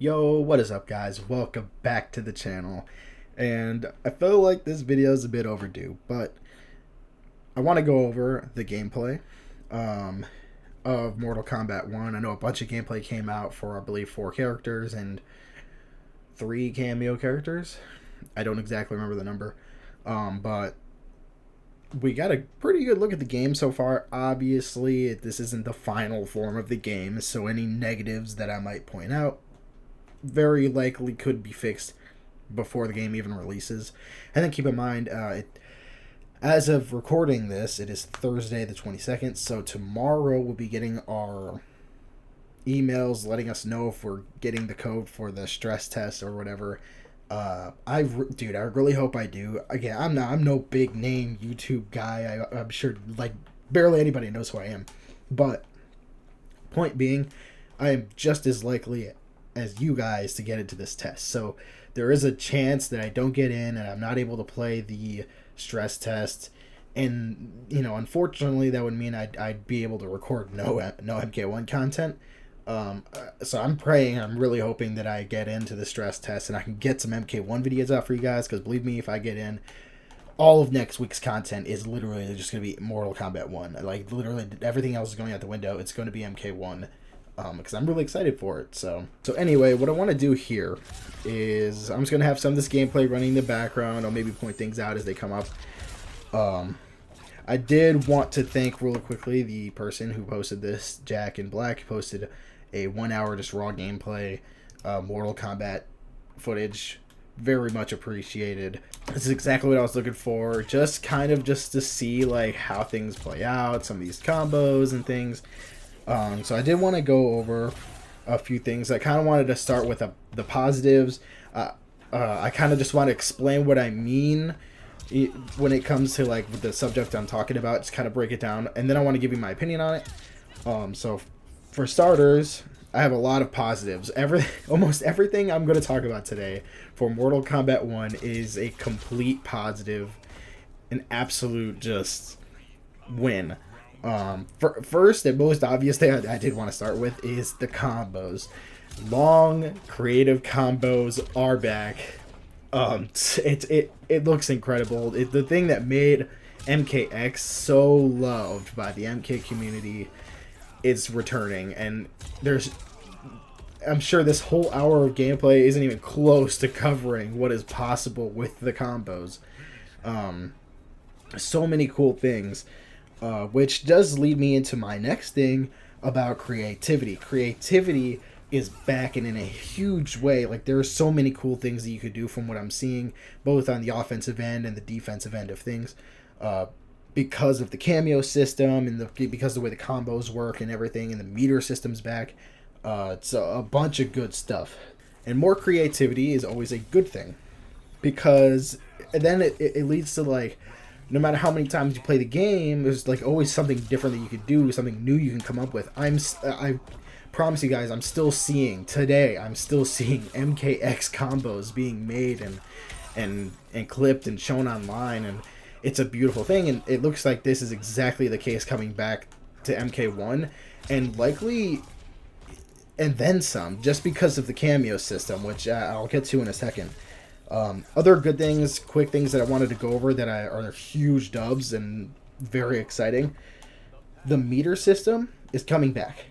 Yo, what is up guys? Welcome back to the channel. And I feel like this video is a bit overdue, but I want to go over the gameplay of Mortal Kombat 1. I know a bunch of gameplay came out for, I believe, 4 characters and 3 cameo characters. I don't exactly remember the number, but we got a pretty good look at the game so far. Obviously, this isn't the final form of the game, so any negatives that I might point out very likely could be fixed before the game even releases. And then keep in mind, as of recording this, it is Thursday the 22nd, so tomorrow we'll be getting our emails letting us know if we're getting the code for the stress test or whatever. Dude, I really hope I do. Again, I'm no big name YouTube guy. I'm sure like barely anybody knows who I am, but point being, I am just as likely as you guys to get into this test. So there is a chance that I don't get in and I'm not able to play the stress test. And, you know, unfortunately, that would mean I'd be able to record no MK1 content. So I'm praying, I'm really hoping that I get into the stress test and I can get some MK1 videos out for you guys. Because believe me, if I get in, all of next week's content is literally just going to be Mortal Kombat 1. Like, literally everything else is going out the window. It's going to be MK1. Because I'm really excited for it. So anyway, what I want to do here is I'm just going to have some of this gameplay running in the background. I'll maybe point things out as they come up. I did want to thank really quickly the person who posted this, Jack in Black, posted a 1 hour just raw gameplay, Mortal Kombat footage. Very much appreciated. This is exactly what I was looking for. Just to see like how things play out, some of these combos and things. So I did want to go over a few things. I kind of wanted to start with the positives. I kind of just want to explain what I mean when it comes to like the subject I'm talking about. Just kind of break it down, and then I want to give you my opinion on it. So for starters, I have a lot of positives. Almost everything I'm going to talk about today for Mortal Kombat 1 is a complete positive, an absolute just win. First and most obvious thing I did want to start with is the combos. Long creative combos are back. It looks incredible. The thing that made MKX so loved by the MK community is returning, and I'm sure this whole hour of gameplay isn't even close to covering what is possible with the combos. So many cool things. Which does lead me into my next thing about creativity. Creativity is back and in a huge way. Like, there are so many cool things that you could do from what I'm seeing, both on the offensive end and the defensive end of things. Because of the cameo system and because of the way the combos work and everything, and the meter system's back. It's a bunch of good stuff. And more creativity is always a good thing. Because then it leads to, like, no matter how many times you play the game, there's like always something different that you could do, something new you can come up with. I promise you guys, I'm still seeing MKX combos being made and clipped and shown online, and it's a beautiful thing. And it looks like this is exactly the case coming back to MK1, and likely, and then some, just because of the cameo system, which I'll get to in a second. Other good things, quick things that I wanted to go over that are huge dubs and very exciting. The meter system is coming back.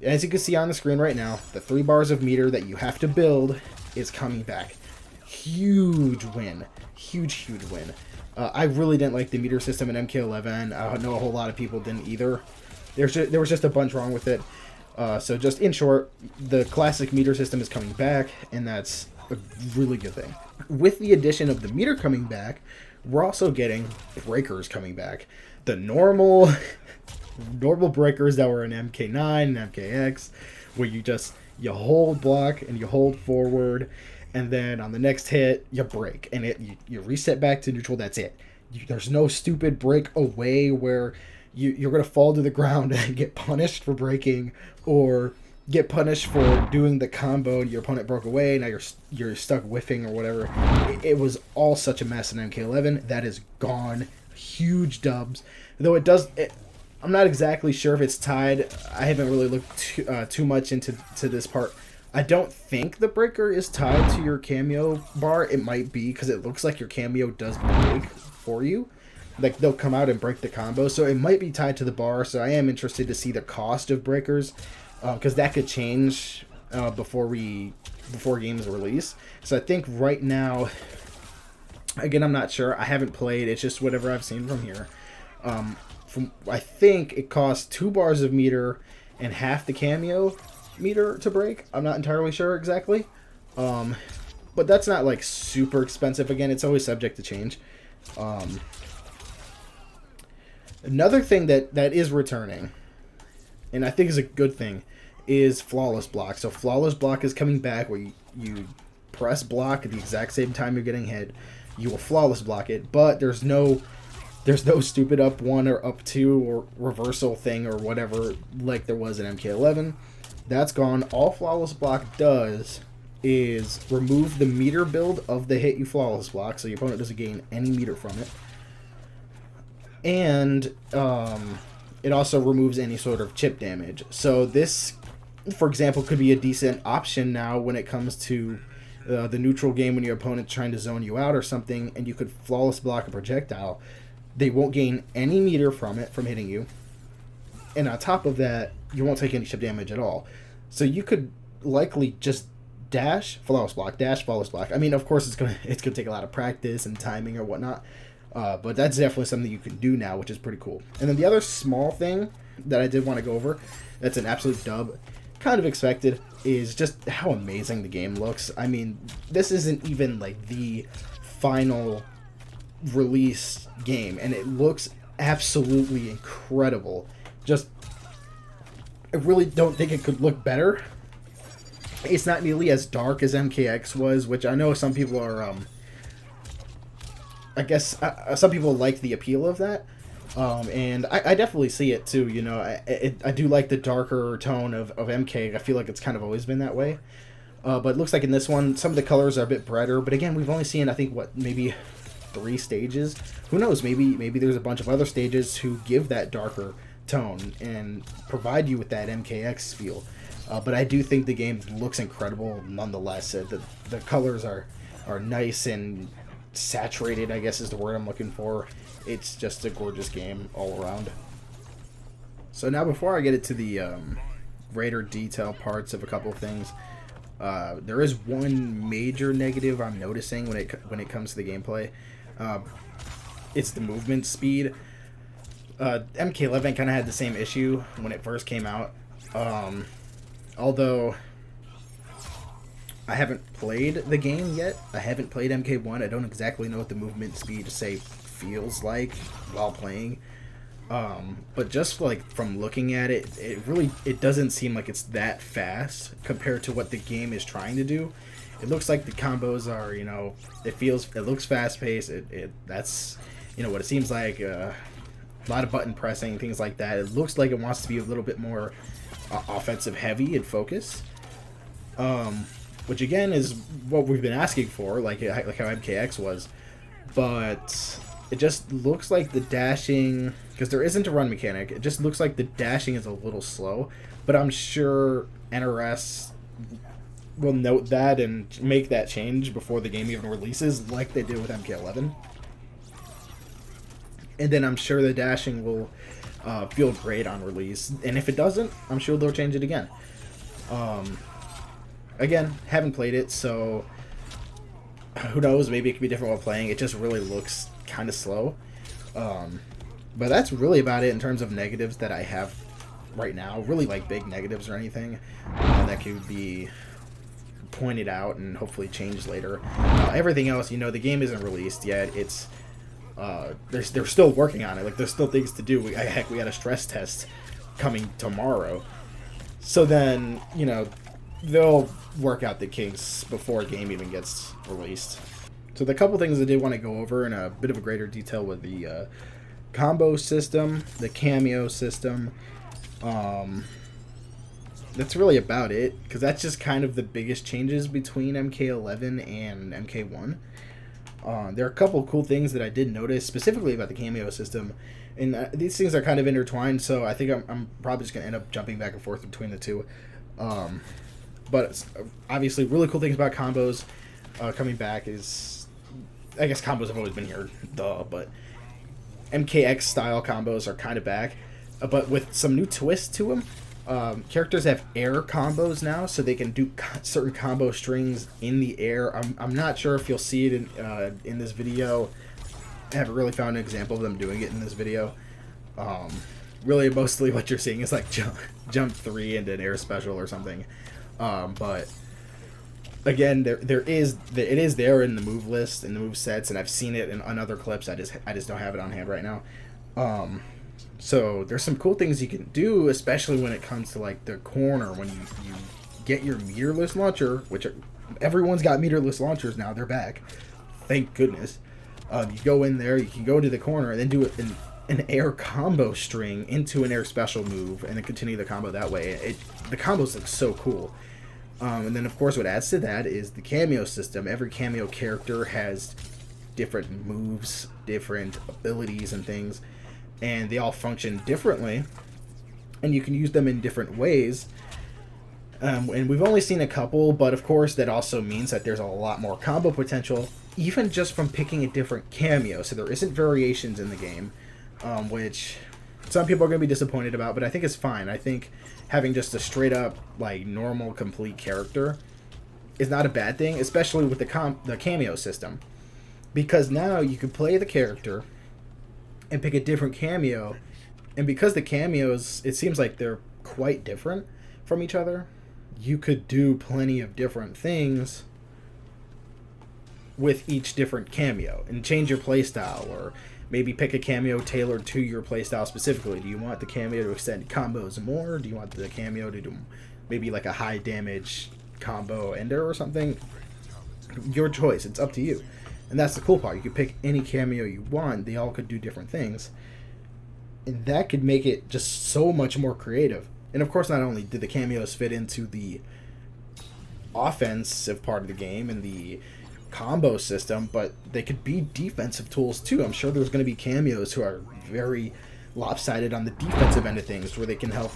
As you can see on the screen right now, the 3 bars of meter that you have to build is coming back. Huge win. Huge win. I really didn't like the meter system in MK11. I know a whole lot of people didn't either. There was just a bunch wrong with it. So just in short, the classic meter system is coming back, and that's a really good thing. With the addition of the meter coming back, we're also getting breakers coming back. The normal breakers that were in MK9 and MKX, where you hold block and you hold forward, and then on the next hit you break and you reset back to neutral. That's it. There's no stupid break away where you're gonna fall to the ground and get punished for breaking, or get punished for doing the combo and your opponent broke away. Now you're stuck whiffing or whatever. It was all such a mess in MK11. That is gone. Huge dubs. Though I'm not exactly sure if it's tied. I haven't really looked too much into this part I don't think the breaker is tied to your Kameo bar. It might be because it looks like your Kameo does break for you. Like, they'll come out and break the combo, so it might be tied to the bar. So I am interested to see the cost of breakers, because that could change before games release. So I think right now, again, I'm not sure. I haven't played. It's just whatever I've seen from here. I think it costs 2 bars of meter and half the Kameo meter to break. I'm not entirely sure exactly, but that's not like super expensive. Again, it's always subject to change. Another thing that is returning, and I think is a good thing, is flawless block. So flawless block is coming back, where you press block at the exact same time you're getting hit. You will flawless block it, but there's no stupid up 1 or up 2 or reversal thing or whatever like there was in MK11. That's gone. All flawless block does is remove the meter build of the hit you flawless block, so your opponent doesn't gain any meter from it. And it also removes any sort of chip damage. So this, for example, could be a decent option now when it comes to the neutral game, when your opponent's trying to zone you out or something, and you could flawless block a projectile. They won't gain any meter from it, from hitting you. And on top of that, you won't take any chip damage at all. So you could likely just dash, flawless block, dash, flawless block. I mean, of course, it's gonna take a lot of practice and timing or whatnot. But that's definitely something you can do now, which is pretty cool. And then the other small thing that I did want to go over, that's an absolute dub, kind of expected, is just how amazing the game looks. I mean, this isn't even like the final release game, and it looks absolutely incredible. Just, I really don't think it could look better. It's not nearly as dark as MKX was, which I know some people are, I guess some people like the appeal of that, and I definitely see it too. You know, I do like the darker tone of MK. I feel like it's kind of always been that way, but it looks like in this one, some of the colors are a bit brighter. But again, we've only seen, I think, maybe 3 stages. Who knows? Maybe there's a bunch of other stages who give that darker tone and provide you with that MKX feel. But I do think the game looks incredible nonetheless. The colors are nice and saturated, I guess is the word I'm looking for. It's just a gorgeous game all around. So now, before I get into the greater detail parts of a couple of things, there is one major negative I'm noticing when it comes to the gameplay. It's the movement speed. MK11 kind of had the same issue when it first came out. Although I haven't played the game yet. I haven't played MK1. I don't exactly know what the movement speed, say, feels like while playing. But just like from looking at it, it doesn't seem like it's that fast compared to what the game is trying to do. It looks like the combos are, you know, it looks fast paced. That's, you know, what it seems like. A lot of button pressing, things like that. It looks like it wants to be a little bit more offensive heavy and focus. Which again is what we've been asking for, like how MKX was. But it just looks like the dashing, because there isn't a run mechanic, it just looks like the dashing is a little slow. But I'm sure NRS will note that and make that change before the game even releases, like they did with MK11. And then I'm sure the dashing will feel great on release. And if it doesn't, I'm sure they'll change it again. Again, haven't played it, so who knows, maybe it could be different while playing. It just really looks kind of slow. But that's really about it in terms of negatives that I have right now. Really like big negatives or anything that could be pointed out and hopefully changed later. Everything else, you know, the game isn't released yet. It's they're still working on it. Like, there's still things to do. Heck, we got a stress test coming tomorrow. So then, you know, they'll work out the kinks before a game even gets released. So the couple things I did want to go over in a bit of a greater detail with the combo system, the Kameo system. That's really about it, because that's just kind of the biggest changes between MK11 and MK1. There are a couple cool things that I did notice specifically about the Kameo system, and these things are kind of intertwined, so I think I'm probably just going to end up jumping back and forth between the two. But obviously, really cool things about combos coming back is, I guess combos have always been here, duh, but MKX style combos are kind of back, but with some new twists to them. Characters have air combos now, so they can do certain combo strings in the air. I'm not sure if you'll see it in this video. I haven't really found an example of them doing it in this video. Really, mostly what you're seeing is like jump 3 into an air special or something. But again, it is there in the move list, in the move sets, and I've seen it on other clips. I just don't have it on hand right now. So there's some cool things you can do, especially when it comes to like the corner, when you get your meterless launcher, which everyone's got meterless launchers now. They're back, thank goodness. You go in there, you can go into the corner and then do an air combo string into an air special move, and then continue the combo that way. The combos look so cool. And then of course what adds to that is the Kameo system. Every Kameo character has different moves, different abilities and things, and they all function differently, and you can use them in different ways. And we've only seen a couple, but of course that also means that there's a lot more combo potential, even just from picking a different Kameo. So there isn't variations in the game, which some people are going to be disappointed about, but I think it's fine. I think having just a straight up like normal complete character is not a bad thing, especially with the Kameo system, because now you can play the character and pick a different Kameo, and because the Kameos, it seems like they're quite different from each other, you could do plenty of different things with each different Kameo and change your playstyle, or maybe pick a Kameo tailored to your playstyle specifically. Do you want the Kameo to extend combos more? Do you want the Kameo to do maybe like a high damage combo ender or something? Your choice. It's up to you. And that's the cool part. You could pick any Kameo you want. They all could do different things. And that could make it just so much more creative. And of course, not only did the Kameos fit into the offensive part of the game and the combo system, but they could be defensive tools too. I'm sure there's going to be Kameos who are very lopsided on the defensive end of things, where they can help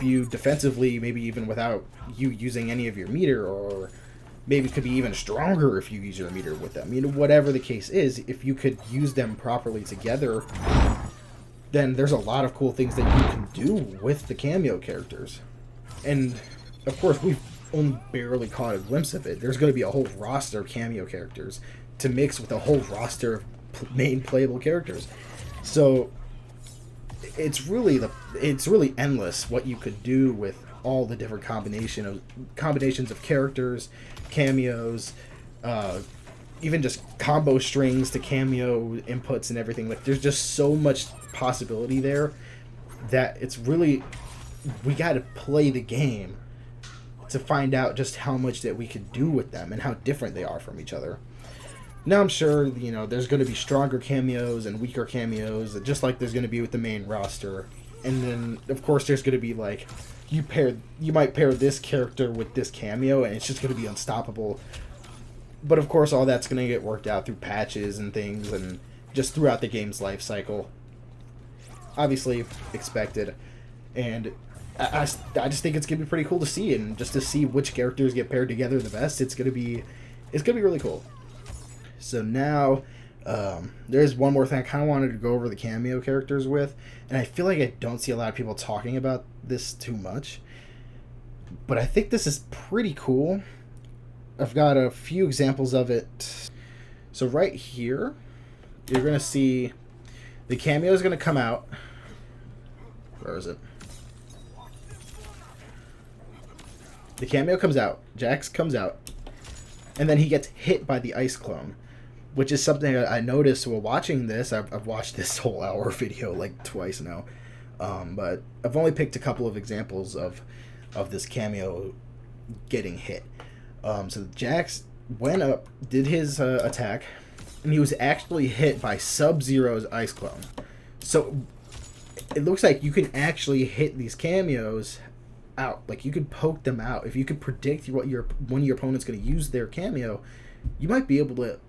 you defensively, maybe even without you using any of your meter, or maybe could be even stronger if you use your meter with them. You know, whatever the case is, if you could use them properly together, then there's a lot of cool things that you can do with the Kameo characters. And of course, we've only barely caught a glimpse of it. There's going to be a whole roster of Kameo characters to mix with a whole roster of main playable characters. So it's really endless what you could do with all the different combinations of characters, Kameos, even just combo strings to Kameo inputs and everything. Like, there's just so much possibility there that it's really, we got to play the game to find out just how much that we could do with them and how different they are from each other. Now, I'm sure, there's going to be stronger Kameos and weaker Kameos, just like there's going to be with the main roster. And then, of course, there's going to be, like, you might pair this character with this Kameo, and it's just going to be unstoppable. But, of course, all that's going to get worked out through patches and things, and just throughout the game's life cycle. Obviously, expected. And I just think it's going to be pretty cool to see, and just to see which characters get paired together the best. It's going to be really cool. So now, there's one more thing I kind of wanted to go over the Kameo characters with, and I feel like I don't see a lot of people talking about this too much, but I think this is pretty cool. I've got a few examples of it. So right here, you're going to see the Kameo is going to come out. Where is it? The Kameo comes out, Jax comes out, and then he gets hit by the ice clone, which is something I noticed while watching this. I've watched this whole hour video like twice now, but I've only picked a couple of examples of this Kameo getting hit. So Jax went up, did his attack, and he was actually hit by Sub-Zero's ice clone. So it looks like you can actually hit these Kameos out. Like, you could poke them out. If you could predict when your opponent's going to use their Kameo, you might be able to,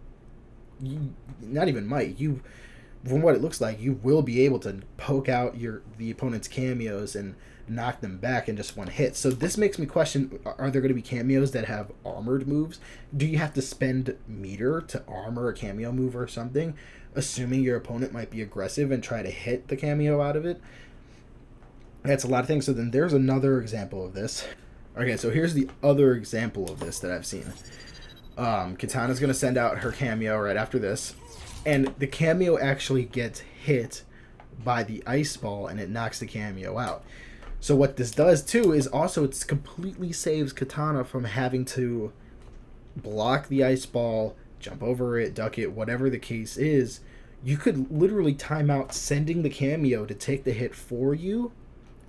from what it looks like, you will be able to poke out the opponent's cameos and knock them back in just one hit. So this makes me question, are there going to be cameos that have armored moves? Do you have to spend meter to armor a cameo move or something, assuming your opponent might be aggressive and try to hit the cameo out of it? That's a lot of things. So then there's another example of this. Okay, so here's the other example of this that I've seen. Katana's going to send out her cameo right after this, and the cameo actually gets hit by the ice ball and it knocks the cameo out. So what this does too is also it completely saves Katana from having to block the ice ball, jump over it, duck it, whatever the case is. You could literally time out sending the cameo to take the hit for you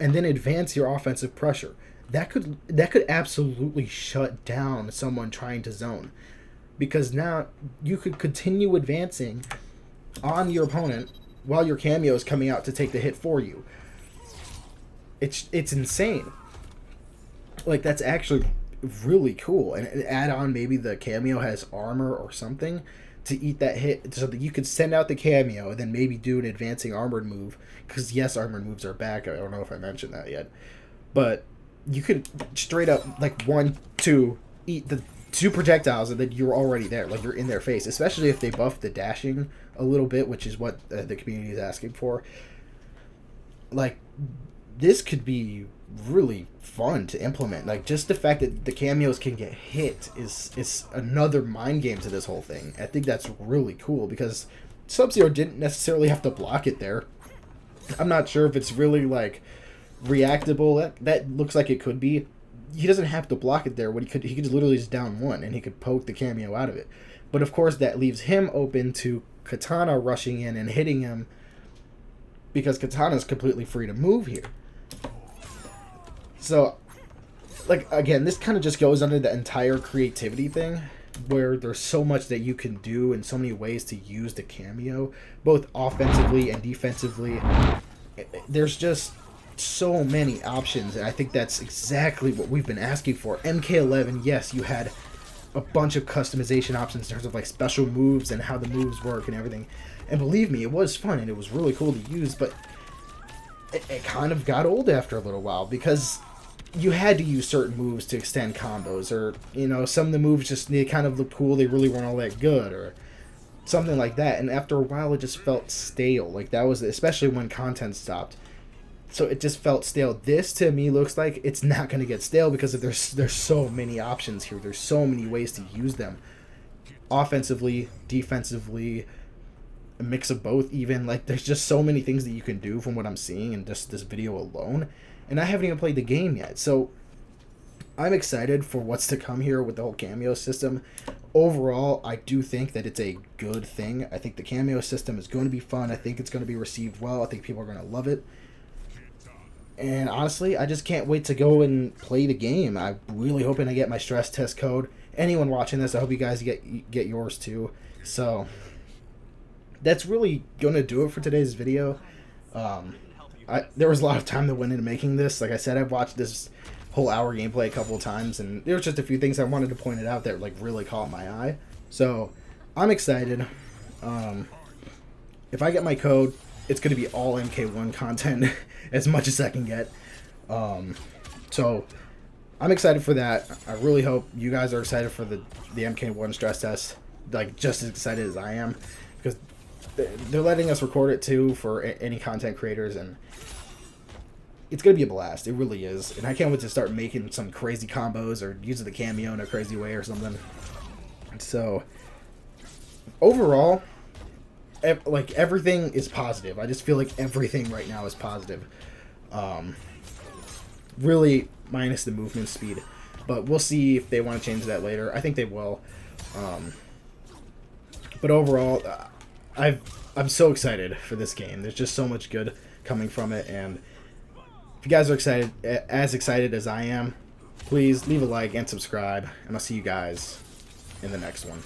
and then advance your offensive pressure. That could absolutely shut down someone trying to zone, because now you could continue advancing on your opponent while your cameo is coming out to take the hit for you. It's insane. Like, that's actually really cool. And add on maybe the cameo has armor or something to eat that hit, so that you could send out the cameo and then maybe do an advancing armored move. Because yes, armored moves are back. I don't know if I mentioned that yet, but you could straight up, like, 1, 2, eat the 2 projectiles and then you're already there. Like, you're in their face, especially if they buff the dashing a little bit, which is what the community is asking for. Like, this could be really fun to implement. Like, just the fact that the cameos can get hit is another mind game to this whole thing. I think that's really cool, because Sub-Zero didn't necessarily have to block it there. I'm not sure if it's really, like, reactable. That looks like it could be. He doesn't have to block it there. What he could literally just down one and he could poke the cameo out of it. But of course that leaves him open to Katana rushing in and hitting him, because Katana's completely free to move here. So, like, again, this kind of just goes under the entire creativity thing, where there's so much that you can do and so many ways to use the cameo, both offensively and defensively. There's just so many options, and I think that's exactly what we've been asking for. MK11, yes, you had a bunch of customization options in terms of, like, special moves and how the moves work and everything. And believe me, it was fun and it was really cool to use, but it kind of got old after a little while, because you had to use certain moves to extend combos, or, you know, some of the moves just, they kind of looked cool, they really weren't all that good, or something like that. And after a while it just felt stale. Like, that was, especially when content stopped. So it just felt stale. This, to me, looks like it's not going to get stale, because there's so many options here. There's so many ways to use them. Offensively, defensively, a mix of both even. Like, there's just so many things that you can do from what I'm seeing in just this video alone. And I haven't even played the game yet. So I'm excited for what's to come here with the whole cameo system. Overall, I do think that it's a good thing. I think the cameo system is going to be fun. I think it's going to be received well. I think people are going to love it. And honestly, I just can't wait to go and play the game. I'm really hoping I get my stress test code. Anyone watching this, I hope you guys get yours too. So that's really going to do it for today's video. There was a lot of time that went into making this. Like I said, I've watched this whole hour gameplay a couple of times, and there was just a few things I wanted to point it out that, like, really caught my eye. So I'm excited. If I get my code, it's going to be all MK1 content as much as I can get. So I'm excited for that. I really hope you guys are excited for the MK1 stress test, like, just as excited as I am, because they're letting us record it too for any content creators, and it's going to be a blast. It really is. And I can't wait to start making some crazy combos or using the cameo in a crazy way or something. So overall, like, everything is positive. I just feel like everything right now is positive. Really, minus the movement speed. But we'll see if they want to change that later. I think they will. But overall, I'm so excited for this game. There's just so much good coming from it, and if you guys are excited, as excited as I am, please leave a like and subscribe, and I'll see you guys in the next one.